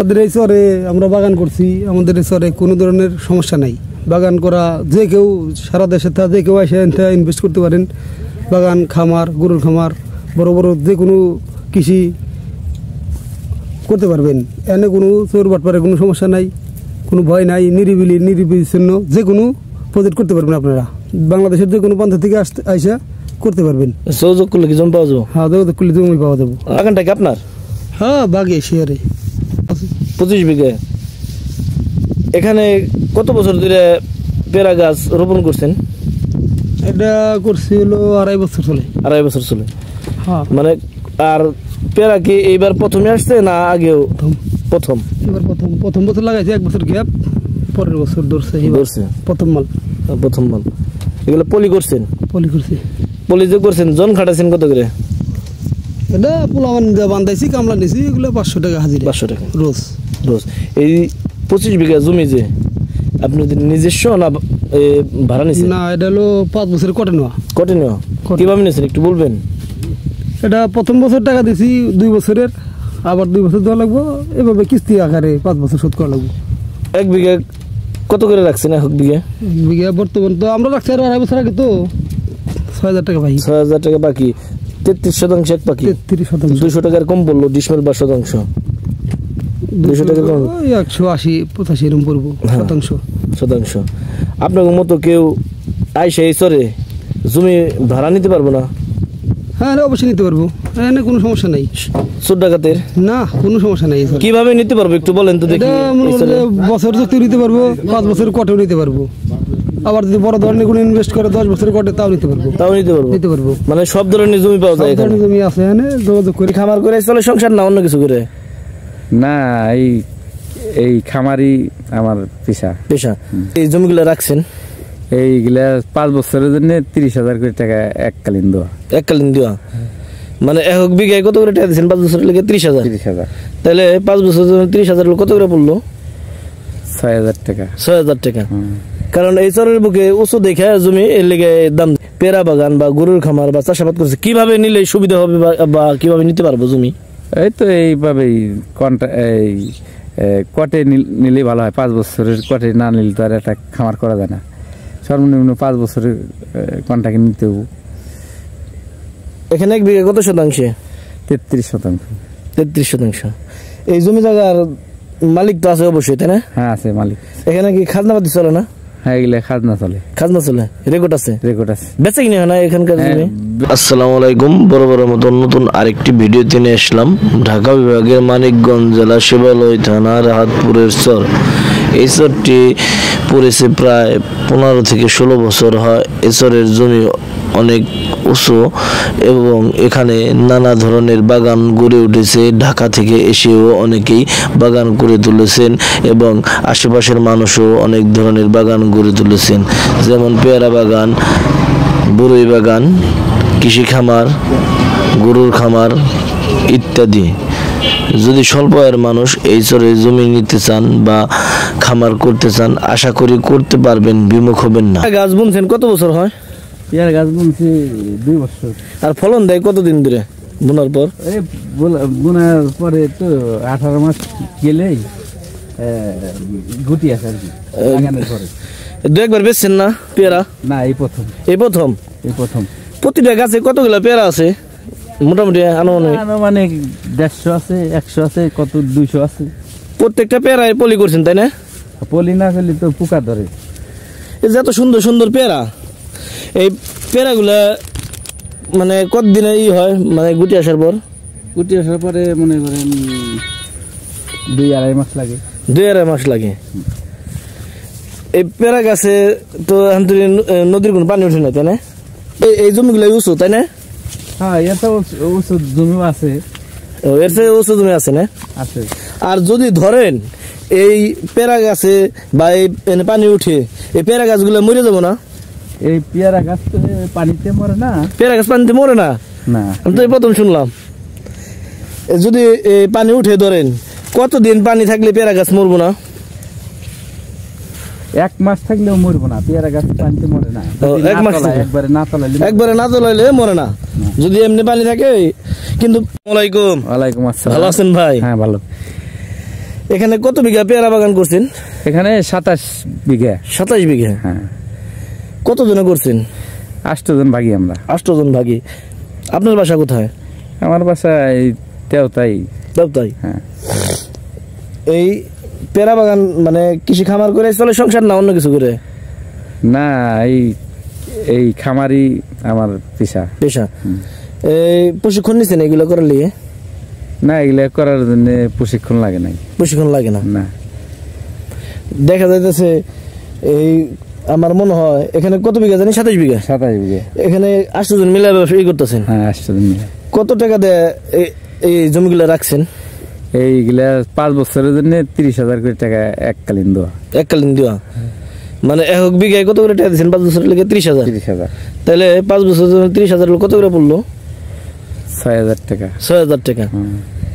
আমাদের এই শহরে আমরা বাগান করছি, আমাদের এই শহরে কোনো ধরনের সমস্যা নাই। বাগান করা যে কেউ সারা দেশে যে কেউ এসে ইনভেস্ট করতে পারেন। বাগান, খামার, গরুর খামার, বড় বড় যে কোনো কৃষি করতে পারবেন। এনে কোনো চোর বাটপারের কোনো সমস্যা নাই, কোনো ভয় নাই। নিরিবিচ্ছিন্ন যে কোনো প্রজেক্ট করতে পারবেন আপনারা। বাংলাদেশের যে কোনো প্রান্ত থেকে আইসা করতে পারবেন। যোগাযোগ করলে কি জমি পাওয়া যাবে? হ্যাঁ, যোগাযোগ করলে জমি পাওয়া যাবে। বাগানটা কি আপনার? হ্যাঁ, বাগে শেয়ারে 25 বিঘা। এখানে কত বছর ধরে পেয়ারা গাছ রোপণ করছেন? এটা করছি হলো 2.5 বছর চলে। 2.5 বছর চলে। হ্যাঁ, মানে আর পেয়ারা কি এইবার প্রথমে আসছে না আগেও? প্রথম। এবার প্রথম বছর লাগাইছে, 1 বছর গ্যাপ, পরের বছর ধরছে। প্রথম মাল। এগুলো পলি করছেন? পলি করছি। পলি যে করছেন, জন খাটাছেন কত করে? এটা পোলামান বান্ধাইছি, কামলা নিছি, এগুলো 500 টাকা হাজিরা। 500 টাকা রোজ। এই 25 বিঘা জমি যে আপনি নিজস্ব না ভাড়া নিছেন? না, এটা হলো 5 বছরের কটে নেওয়া। কিভাবে নিয়েছেন একটু বলবেন? এটা প্রথম বছর টাকা দিছি 2 বছরের, আবার 2 বছর দেওয়া লাগবো। এভাবে কিস্তি আকারে 5 বছর শোধ করা লাগবো। 1 বিঘা কত করে রাখছেন? 1 বিঘা বর্তমান তো আমরা রাখছি আর 2.5 বছর আগে তো 6,000 টাকা বাকি। 6,000 টাকা বাকি। 33% এক বাকি। 33%। 200 টাকার কম পড়লো ডিসমেল বা শতাংশ। 200 টাকা কম, 180-85 এরকম পড়বো শতাংশ। আপনার মতো কেউ আইসা এই চরে জমি ভাড়া নিতে পারবো না? হ্যাঁ, অবশ্যই নিতে পারবো, এখানে কোনো সমস্যা নাই। চোর ডাকাতের না, কোনো সমস্যা নাই। কিভাবে নিতে পারবো একটু বলেন তো দেখি। বছর যুক্তি নিতে পারবো, 5 বছর কটেও নিতে পারবো। আবার যদি বড় ধরনের কোনো ইনভেস্ট করে 10 বছরের কটে, তাও নিতে পারবো। মানে সব ধরনের জমি পাওয়া যায়? জমি আছে এখানে, যোগাযোগ করে। খামার করে চলে সংসার না অন্য কিছু করে? না, এই খামারই আমার পেশা। এই জমিগুলো রাখছেন এইগুলা 5 বছরের জন্য 30,000 করে টাকা এককালীন দেওয়া। মানে 1 বিঘায় কত করে টাকা দিচ্ছেন? 5 বছরের লেগে 30,000। তাহলে 5 বছরের জন্য 30,000 কত করে পড়লো? 6,000 টাকা। 6,000 টাকা। কারণ এই চরের বুকে উঁচু দেখে জমি এর লেগে দাম। পেয়ারা বাগান বা গরুর খামার বা চাষাবাদ করছে, কিভাবে নিলে সুবিধা হবে বা কিভাবে নিতে পারবো জমি? এই তো এইভাবেই কটে নিলেই ভালো হয়। 5 বছরের কটে না নিলে তো আর একটা খামার করা যায় না। সর্বনিম্ন 5 বছরের কন্ট্রাক্ট নিতে হবে। এখানে 1 বিঘা কত শতাংশে? 33%। 33%। এই জমি জায়গার মালিক তো আছে অবশ্যই, তাই না? হ্যাঁ, আছে মালিক। এখানে কি খাজনাপাতি চলে না? হ্যাঁ, এগুলা খাজনা চলে। রেকর্ড আছে। বেচে কিনে হয় না এখানকার জমি? আসসালামু আলাইকুম। বড় মতন নতুন আরেকটি ভিডিওতে নিয়ে আসলাম। ঢাকা বিভাগের মানিকগঞ্জ জেলা শিবালয় থানা রাহাতপুরের চর। এই চরটি পড়েছে প্রায় 15 থেকে 16 বছর হয়। এই চরের জমি অনেক উঁচু এবং এখানে নানা ধরনের বাগান গড়ে উঠেছে। ঢাকা থেকে এসেও অনেকেই বাগান করে তুলেছেন এবং আশেপাশের মানুষও অনেক ধরনের বাগান গড়ে তুলেছেন, যেমন পেয়ারা বাগান, বরই বাগান, কৃষি খামার, গরুর খামার ইত্যাদি। যদি স্বল্প আয়ের মানুষ এই চরে জমি নিতে চান বা খামার করতে চান, আশা করি করতে পারবেন, বিমুখ হবেন না। গাছ বুনছেন কত বছর হয়? পেয়ারা গাছ বুনছি 2 বছর। আর ফলন দেয় কতদিন ধরে বোনার পর? বোনার পরে তো 18 মাস গেলেই গুটি আসে আর কি। দু একবার বেচছেন না পেয়ারা? না, এই প্রথম। প্রতিটা গাছে কতগুলো পেয়ারা আছে মোটামুটি? আনুমানিক 150 আছে, 100 আছে, কত 200 আছে। প্রত্যেকটা পেয়ারায় পলি করছেন, তাই না? পলি না করলে তো পোকা ধরে। এই যে এত সুন্দর সুন্দর পেয়ারা, এই পেয়ারাগুলা মানে কতদিনে হয়, মানে গুটি আসার পর? গুটি আসার পরে মনে করেন 2-2.5 মাস লাগে। 2-2.5 মাস লাগে। এই পেয়ারা গাছে তো নদীর কোনো পানি উঠে না, তাই না? এই জমিগুলো উঁচু, তাই না? হ্যাঁ, এর তো উঁচু জমি আছে। এর চেয়ে উঁচু জমি আছে না? আছে। আর যদি ধরেন এই পেয়ারা গাছে বা এই পানি উঠে, এই পেয়ারা গাছগুলো মরে যাবো না? এই পেয়ারা গাছ তো পানিতে মরে না। পেয়ারা গাছ পানিতে মরে না? না, আমি তো প্রথম শুনলাম। যদি পানি উঠে ধরেন, কতদিন পানি থাকলে পেয়ারা গাছ মরবো না? 1 মাস থাকলেও মরবো না। পেয়ারা গাছ পানিতে মরে না। 1 মাস একবারে না তোলাইলে মরে না, যদি এমনি পানি থাকে। কিন্তু ওয়ালাইকুম আসসালাম। ভালো আছেন ভাই? হ্যাঁ, ভালো। এখানে কত বিঘা পেয়ারা বাগান করছেন? এখানে 27 বিঘা। 27 বিঘা। হ্যাঁ। কত জনে করছেন? 8 জন ভাগি আমরা। 8 জন ভাগি। আপনার বাসা কোথায়? আমার বাসা এই তেউতাই। দেবতাই। হ্যাঁ। এই পেয়ারা বাগান মানে কৃষি খামার করে চলে সংসার না অন্য কিছু করে? না, এই খামারি আমার পেশা। এই প্রশিক্ষণ নিছেন এগুলো করার লিগে? না, এগুলা করার জন্য প্রশিক্ষণ লাগে নাই। প্রশিক্ষণ লাগে না? না। দেখা যাইতেছে এই আমার মনে হয় এখানে কত বিঘা জানি? 27 বিঘা। 27 বিঘা। এখানে 8 জন মিলে ই করতেছেন? হ্যাঁ, 8 জন মিলে। কত টাকা দিয়ে এই জমিগুলো রাখছেন? এইগুলা 5 বছরের জন্য 30,000 করে টাকা এককালীন দেওয়া। এককালীন দেওয়া মানে এক বিঘায় কত করে টাকা দিচ্ছেন? 5 বছরের লেগে 30,000। 30,000। তাহলে 5 বছরের জন্য 30,000 কত করে পড়লো? 6,000 টাকা। 6,000 টাকা।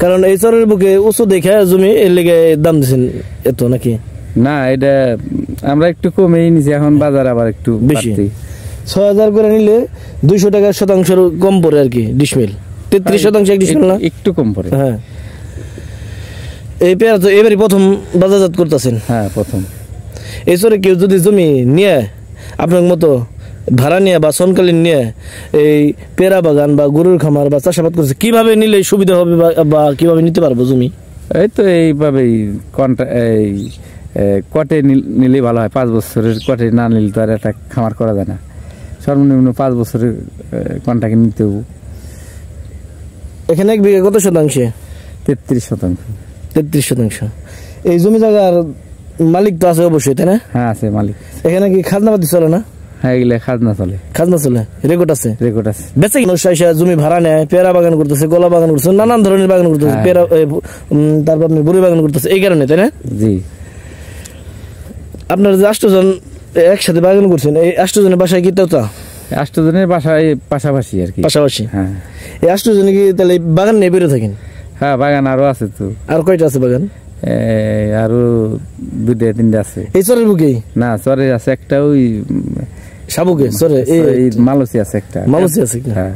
কারণ এই চরের বুকে উঁচু দেখে জমি এর লেগে দাম দিচ্ছেন এত নাকি? না, এটা আমরা একটু কমেই নিছি, এখন বাজার আবার একটু বেশি। বাড়তি। 6,000 করে নিলে 200 টাকা শতাংশের কম পড়ে আর কি ডিসমিল। 33% এক ডিসমিল না? একটু কম পড়ে। হ্যাঁ। এই পেয়ারা তো এবারই প্রথম বাজারজাত করতেছেন? হ্যাঁ, প্রথম। এই চরে কেউ যদি জমি নিয়ে আপনার মতো ভাড়া নিয়ে বা সনকালীন নিয়ে এই পেয়ারা বাগান বা গরুর খামার বা চাষাবাদ করছে, কিভাবে নিলে সুবিধা হবে বা কিভাবে নিতে পারবো জমি? এই তো এইভাবেই কটে নিলে ভালো হয়। 5 বছরের কটে না নিলে তো আর একটা খামার করা যায় না। সর্বনিম্ন 5 বছরের কন্ট্রাক্ট নিতে হবে। এখানে এক বিঘা কত শতাংশে? 33%। 33%। এই জমি জায়গার মালিক তো আছে অবশ্যই, তাই না? হ্যাঁ, আছে মালিক। এখানে কি খাজনাপাতি চলে না? হ্যাঁ, এগুলা খাজনা চলে। খাজনা চলে, রেকর্ড আছে? রেকর্ড আছে। বেঁচে জমি ভাড়া নেয়, পেয়ারা বাগান করতেছে, কলা বাগান করতেছে, নানান ধরনের বাগান করতেছে, পেয়ারা তারপর আপনি বড়ি বাগান করতেছে, এই কারণে, তাই না? জি। আপনার যে 8 জন একসাথে বাগান করছেন, এই 8 জনের বাসায় কি তা? 8 জনের বাসায় পাশাপাশি আর কি। পাশাপাশি। হ্যাঁ। এই 8 জনে কি তাহলে বাগান নিয়ে বেরো থাকেন? হ্যাঁ, বাগান আরো আছে তো। আর কয়টা আছে বাগান? আরো 2-3টা আছে। এই চরের বুকেই? না, চরে আছে একটা, ওই সাবুকে চরে এই মালসি আছে একটা। মালসি আছে কি? হ্যাঁ,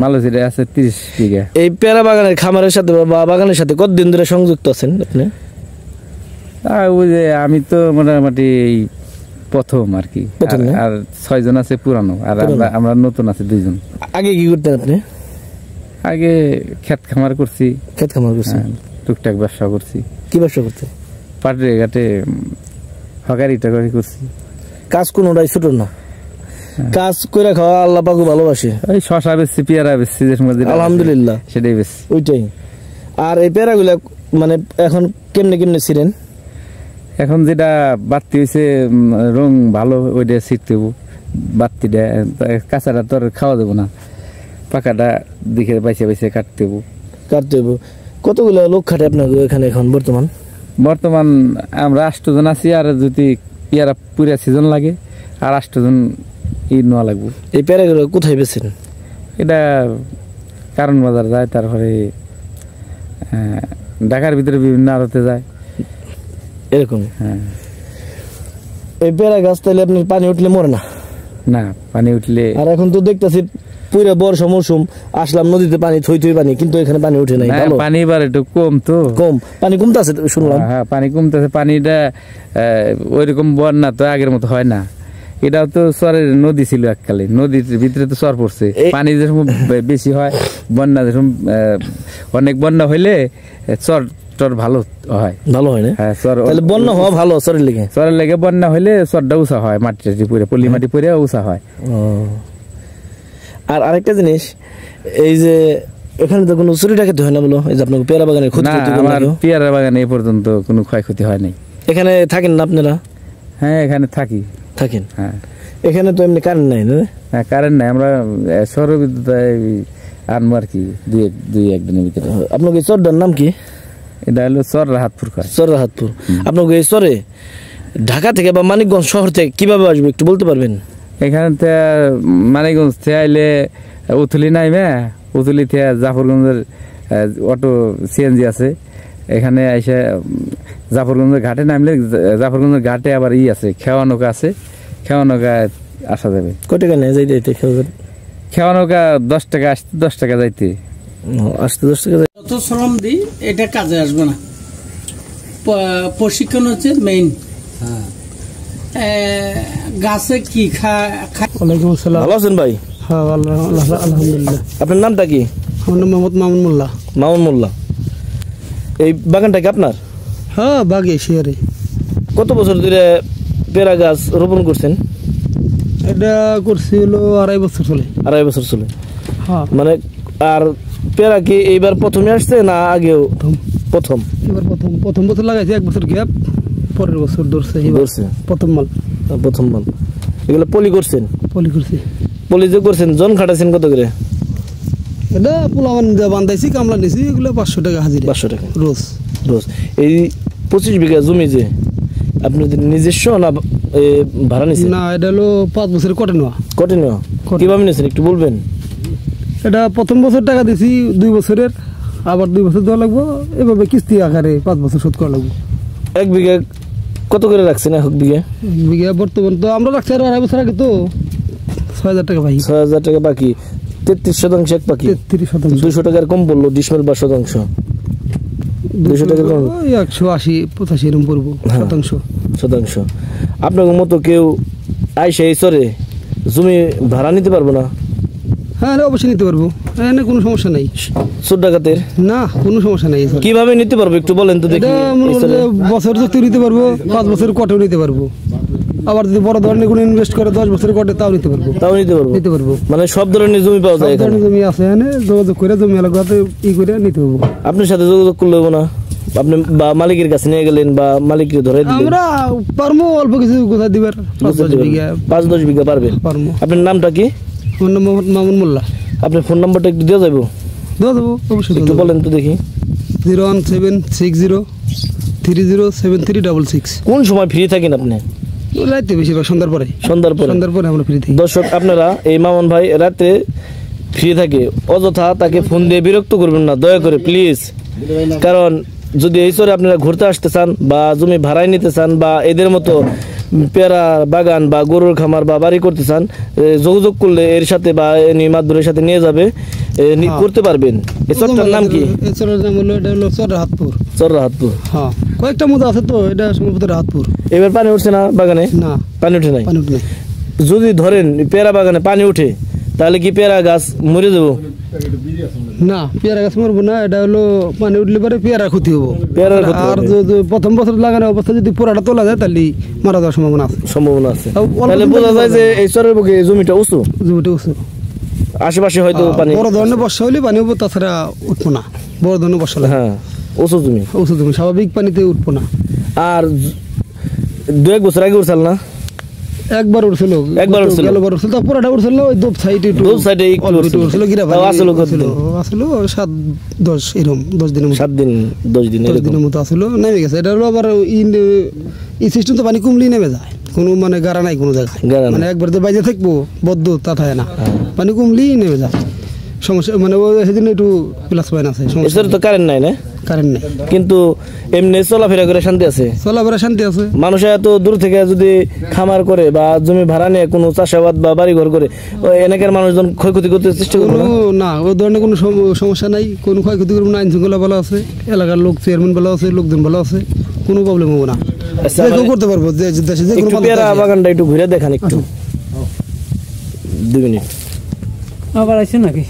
মালসিটা আছে 30 বিঘা। এই পেয়ারা বাগানের খামারের সাথে বা বাগানের সাথে কতদিন ধরে সংযুক্ত আছেন আপনি? ওই যে আমি তো মোটামুটি প্রথম আর কি। আর 6 জন আছে পুরানো, আর আমরা নতুন আছে 2 জন। আগে কি করতেন আপনি? আগে ক্ষেত খামার করছি। ক্ষেত খামার করছি। টুকটাক ব্যবসা করছি। কি ব্যবসা করতেন? পাটরে ঘাটে হকারি টাকারি করছি। কাজ কোনোটাই ছোট না, কাজ করে খাওয়া আল্লাহ পাক ভালোবাসে। ওই শশা বেচছি, পেয়ারা বেচছি, আলহামদুলিল্লাহ, সেটাই বেচছি। ওইটাই। আর এই পেয়ারাগুলা মানে এখন কেমনে কেমনে ছিলেন? এখন যেটা বাড়তি হয়েছে রং ভালো, ওইটা ছিটতে হবো। বাড়তিটা কাঁচাটা তো আর খাওয়া দেবো না, পাকাটা দেখে বাইসে বাইসে কাটতে হবো। কতগুলো লোক খাটে আপনার এখানে এখন বর্তমান? আমরা 8 জন আছি, আর যদি পেয়ারা পুরা সিজন লাগে আর 8 জন নেওয়া লাগবো। এই পেয়ারাগুলো কোথায় বেছেন? এটা কারণ বাজার যায়, তারপরে ঢাকার ভিতরে বিভিন্ন আড়তে যায়, এরকম। হ্যাঁ। এই পেয়ারা গাছ তাহলে আপনার পানি উঠলে মরে না? না, পানি উঠলে। আর এখন তো দেখতেছি পুরো বর্ষা মৌসুম আসলাম, নদীতে পানি থই থই পানি, কিন্তু এখানে পানি উঠে নাই। পানি এবার একটু কম, তো কম পানি কমতেছে শুনলাম। হ্যাঁ, পানি কমতেছে। পানিটা ওইরকম বন্যা তো আগের মতো হয় না। এটাও তো চরের নদী ছিল এককালে, নদীর ভিতরে তো চর পড়ছে। পানি যেরকম বেশি হয়, বন্যা যেরকম অনেক বন্যা হইলে চর ভালো হয়। ভালো হয় না? হ্যাঁ, চর তাহলে বন্যা হওয়া ভালো চরের লেগে। চরের লেগে বন্যা হইলে চরটা উঁচা হয়, মাটি পরে, পলি মাটি পরে উঁচা হয়। আর আরেকটা জিনিস, এই যে এখানে তো কোনো চুরি ডাকাতি হয় না বলো? এই যে আপনার পেয়ারা বাগানের ক্ষতি? আমার পেয়ারা বাগানে এই পর্যন্ত কোনো ক্ষয়ক্ষতি হয় নাই। এখানে থাকেন না আপনারা? হ্যাঁ, এখানে থাকেন। হ্যাঁ, এখানে তো এমনি কারেন্ট নাই না? হ্যাঁ, কারেন্ট নাই। আমরা সৌর বিদ্যুৎ আনবো আর কি 2-1 দিনের ভিতরে। আপনার এই চরটার নাম কি? এটা হলো চর রাহাতপুর। চর রাহাতপুর। আপনার এই চরে ঢাকা থেকে বা মানিকগঞ্জ শহর থেকে কিভাবে আসবে একটু বলতে পারবেন? এখানে মানিকগঞ্জ থেকে আইলে উথলি নাইমে, উথলি থেকে জাফরগঞ্জের অটো সিএনজি আছে, এখানে এসে জাফরগঞ্জের ঘাটে নামলে জাফরগঞ্জের ঘাটে আবার আছে, খেওয়া নৌকা আছে, খেওয়া নৌকায় আসা যাবে। কত টাকা নেয় যাইতে? খেওয়া নৌকা 10 টাকা আসতে, 10 টাকা যাইতে। আসতে 10 টাকা যত শ্রম দিই এটা কাজে আসবে না। প্রশিক্ষণ হচ্ছে মেইন। গাছে কি ওয়ালাইকুম আসসালাম। ভালো আছেন ভাই? হ্যাঁ আলহামদুলিল্লাহ। আপনার নামটা কি? আমার নাম মোহাম্মদ মামুন মোল্লা। মামুন মোল্লা। এই বাগানটা কি আপনার? হ্যাঁ বাগে শেয়ারে। কত বছর ধরে পেয়ারা গাছ রোপণ করছেন? এটা করছি হলো 2.5 বছর চলে। 2.5 বছর চলে। হ্যাঁ মানে আর পেয়ারা কি এইবার প্রথমে আসছে না আগেও? প্রথম। এবার প্রথম বছর লাগাইছি, 1 বছর গ্যাপ, পরের বছর ধরছে। প্রথম মাল। এগুলো পলি করছেন? পলি করছি। পলি যে করছেন জন খাটাছেন কত করে? এটা পোলামান বান্ধাইছি, কামলা নিছি, এগুলো 500 টাকা হাজিরা। 500 টাকা রোজ। এই 25 বিঘা জমি যে আপনি নিজস্ব না ভাড়া নিছেন? না, এটা হলো 5 বছরের কটে নেওয়া। কিভাবে নিয়েছেন একটু বলবেন? এটা প্রথম বছর টাকা দিছি 2 বছরের, আবার 2 বছর দেওয়া লাগবো, এভাবে কিস্তি আকারে 5 বছর শোধ করা লাগবো। 1 বিঘা কত করে রাখছেন? 1 বিঘা বর্তমান তো আমরা রাখছি আর 2.5 বছর আগে তো 6,000 টাকা বাকি। 6,000 টাকা বাকি। 33% এক বাকি। 33%। 200 টাকার কম পড়লো ডিসমেল বা শতাংশ। 200 টাকা কম। 180-85 এরকম পড়বো শতাংশ। আপনার মতো কেউ আইসা এই চরে জমি ভাড়া নিতে পারবো না? হ্যাঁ অবশ্যই নিতে পারবো, এখানে কোনো সমস্যা নাই। চোর ডাকাতের না কোনো সমস্যা নাই। কিভাবে নিতে পারবো একটু বলেন তো দেখি। বছর যুক্তি নিতে পারবো, 5 বছর কটেও নিতে পারবো, আবার যদি বড় ধরনের কোনো ইনভেস্ট করে 10 বছর কটে তাও নিতে পারবো। মানে সব ধরনের জমি পাওয়া যায়? জমি আছে এখানে, যোগাযোগ করে জমি এলাকাতে করে নিতে পারবো। আপনার সাথে যোগাযোগ করলে না, আপনি বা মালিকের কাছে নিয়ে গেলেন বা মালিককে ধরে দিলেন? আমরা পারবো অল্প কিছু কোথায় দিবার, 5-10 বিঘা পারবেন। আপনার নামটা কি? আমার নাম মোহাম্মদ মামুন মোল্লা। আপনার ফোন নাম্বারটা একটু দেওয়া যাবো? দেবো অবশ্যই। একটু বলেন তো দেখি। 01760307366। কোন সময় ফ্রি থাকেন আপনি? রাতে বেশিরভাগ সন্ধ্যার পরে আমরা ফ্রি থাকি। দর্শক আপনারা এই মামুন ভাই রাতে ফ্রি থাকে, অযথা তাকে ফোন দিয়ে বিরক্ত করবেন না দয়া করে প্লিজ। কারণ যদি এই চরে আপনারা ঘুরতে আসতে চান বা জমি ভাড়ায় নিতে চান বা এদের মতো পেয়ারা বাগান বা গরুর খামার বা বাড়ি করতে চান, যোগাযোগ করলে এর সাথে বা মাদুরের সাথে নিয়ে যাবে, করতে পারবেন। এই চরটার নাম কি? এই চরের নাম হলো চররাহাতপুর। হ্যাঁ কয়েকটা মতো আছে তো, এটা সম্ভবত রাহাতপুর। এবার পানি উঠছে না বাগানে? না পানি উঠে নাই। যদি ধরেন পেয়ারা বাগানে পানি উঠে তাহলে কি পেয়ারা গাছ মরে যাবো? না পেয়ারা গাছ মরবো না, এটা হলো পানি উঠলে পরে পেয়ারা ক্ষতি হবো। আর প্রথম বছর লাগানো অবস্থা যদি পুরাটা তোলা যায় তাহলে মারা যাওয়ার সম্ভাবনা আছে। তাহলে বোঝা যায় যে এই চরের বুকে জমিটা উঁচু। আশেপাশে হয়তো পানি, বড় ধরনের বর্ষা হলে পানি উঠবো, তাছাড়া উঠবো না। বড় ধরনের বর্ষা, হ্যাঁ উঁচু জমি স্বাভাবিক পানিতে উঠবো না। আর 2-1 বছর আগে উঠছিল না? একবার উঠছিল, তা পুরাটা উঠছিল না, ওই দোপ সাইডে একটু উঠছিল, আসলো 7-10 এরকম 10 দিনের মতো, 10 দিনের মতো আসলো, নেমে গেছে। এটা হলো আবার এই সিস্টেম তো পানি কমলেই নেমে যায়, কোনো মানে গাড়া নাই কোনো জায়গায়, মানে একবার যে বাইরে থাকবো বদ্ধ তা থাকে না, পানি কমলেই নেমে যায়। সমস্যা মানে সেদিন একটু প্লাস পয়েন্ট আছে। তো কারেন্ট নাই না? কারেন্ট নেই, কিন্তু এমনি চলাফেরা করে শান্তি আছে। মানুষ এত দূর থেকে যদি খামার করে বা জমি ভাড়া নিয়ে কোনো চাষাবাদ বা বাড়ি ঘর করে, এলাকার মানুষজন ক্ষয়ক্ষতি করতে চেষ্টা করবে না? ওই ধরনের কোনো সমস্যা নাই, কোনো ক্ষয়ক্ষতি করবো না। আইন শৃঙ্খলা ভালো আছে, এলাকার লোক চেয়ারম্যান ভালো আছে, লোকজন ভালো আছে, কোনো প্রবলেম হবে না। করতে পারবো। পেয়ারা বাগানটা একটু ঘুরে দেখান একটু, 2 মিনিট। আবার আসছে নাকি?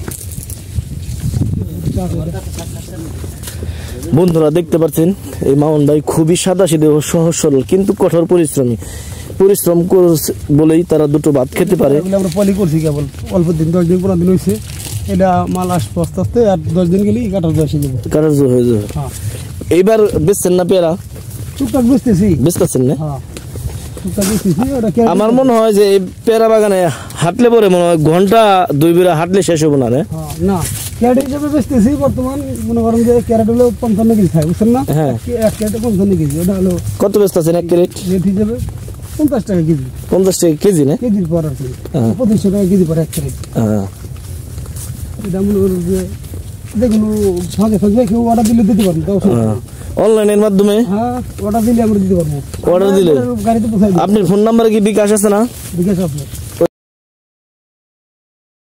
বন্ধুরা দেখতে পাচ্ছেন এই মামুন ভাই খুবই সাদাসিধে ও সহজ সরল, কিন্তু কঠোর পরিশ্রম করছে বলেই তারা দুটো ভাত খেতে পারে। আমরা পলি করছি কেবল অল্প দিন, 10 দিন 15 দিন হয়েছে। এটা মাল আসবে আস্তে আস্তে, আর 10 দিন গেলেই কাটার জন্য এসে যাবে, হয়ে যাবে। এইবার বেচছেন না পেয়ারা? টুকটাক বেচতেছেন না? আমার মনে হয় যে এই পেয়ারা বাগানে হাঁটলে পরে মনে হয় ঘন্টা 2 বিঘা হাঁটলে শেষ হবো না। না ক্যারেট হিসেবে বেচতেছি বর্তমান, মনে করেন যে ক্যারেট হলো 55 কেজি থাকে, বুঝছেন না? হ্যাঁ, এক ক্যারেটে 55 কেজি। ওটা হলো কত বেচতেছেন এক ক্যারেট? রেট হিসেবে 50 টাকা কেজি। 50 টাকা কেজি না? কেজির পর আর কি 2500 টাকা কেজি পর এক ক্যারেট। এটা মনে করেন যে দেখুন ফাঁকে কেউ অর্ডার দিলে দিতে পারবেন, অনলাইনের মাধ্যমে। হ্যাঁ অর্ডার দিলে আমরা দিতে পারবো। অর্ডার দিলে গাড়িতে পৌঁছাই। আপনার ফোন নাম্বারে কি বিকাশ আছে না? বিকাশ আছে।